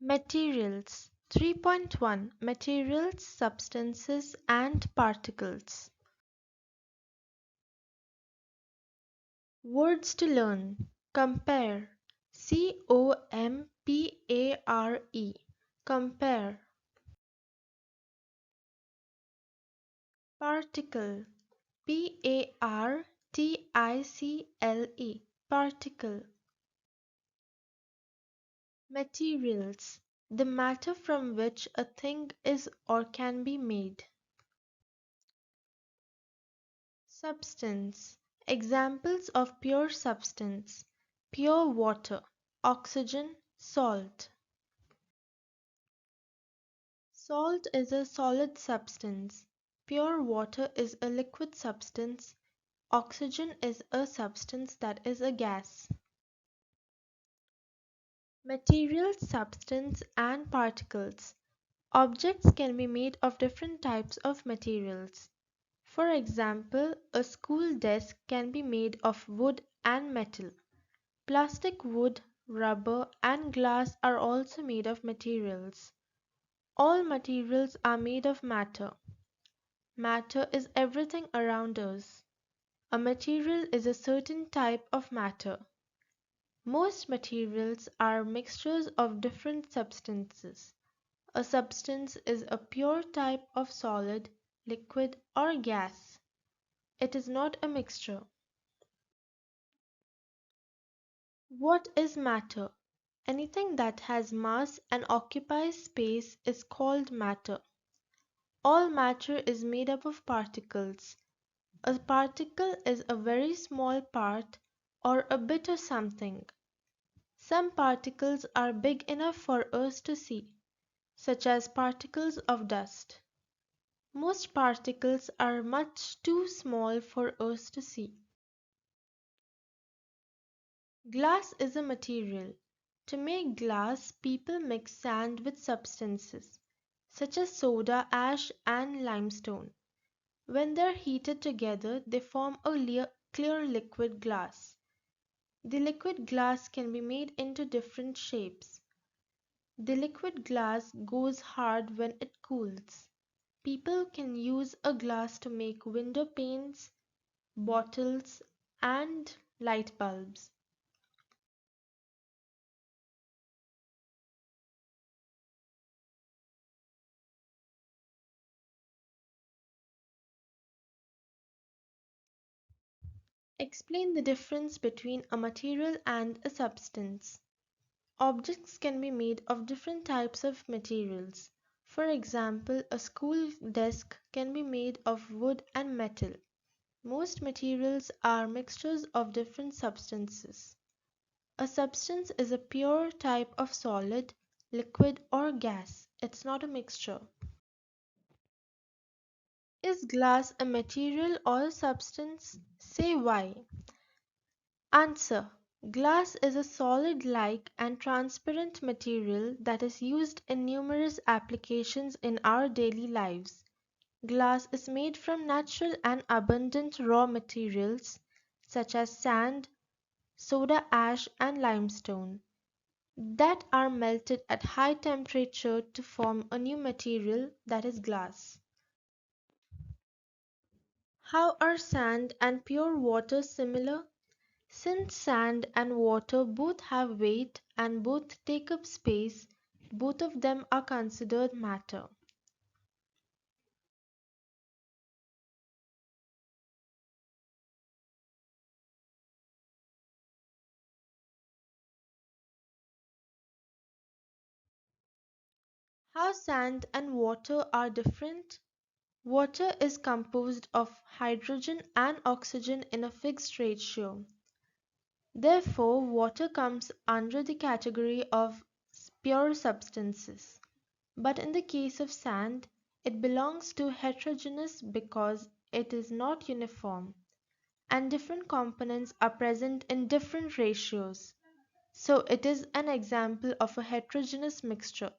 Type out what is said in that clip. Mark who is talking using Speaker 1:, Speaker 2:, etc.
Speaker 1: Materials 3.1 Materials, Substances and Particles. Words to learn. Compare. COMPARE. Compare. Particle. PARTICLE. Particle. Materials. The matter from which a thing is or can be made. Substance. Examples of pure substance: pure water, oxygen, salt. Salt is a solid substance. Pure water is a liquid substance. Oxygen is a substance that is a gas. Material, substance, and particles. Objects can be made of different types of materials. For example, a school desk can be made of wood and metal. Plastic, wood, rubber, and glass are also made of materials. All materials are made of matter. Matter is everything around us. A material is a certain type of matter. Most materials are mixtures of different substances. A substance is a pure type of solid, liquid, or gas. It is not a mixture. What is matter? Anything that has mass and occupies space is called matter. All matter is made up of particles. A particle is a very small part or a bit of something. Some particles are big enough for us to see, such as particles of dust. Most particles are much too small for us to see. Glass is a material. To make glass, people mix sand with substances, such as soda ash and limestone. When they are heated together, they form a clear liquid glass. The liquid glass can be made into different shapes. The liquid glass goes hard when it cools. People can use a glass to make window panes, bottles, and light bulbs. Explain the difference between a material and a substance. Objects can be made of different types of materials. For example, a school desk can be made of wood and metal. Most materials are mixtures of different substances. A substance is a pure type of solid, liquid, or gas. It's not a mixture. Is glass a material or a substance? Say why. Answer: Glass is a solid-like and transparent material that is used in numerous applications in our daily lives. Glass is made from natural and abundant raw materials such as sand, soda ash, and limestone that are melted at high temperature to form a new material that is glass. How are sand and pure water similar? Since sand and water both have weight and both take up space, both of them are considered matter. How sand and water are different? Water is composed of hydrogen and oxygen in a fixed ratio. Therefore, water comes under the category of pure substances. But in the case of sand, it belongs to heterogeneous because it is not uniform, and different components are present in different ratios. So it is an example of a heterogeneous mixture.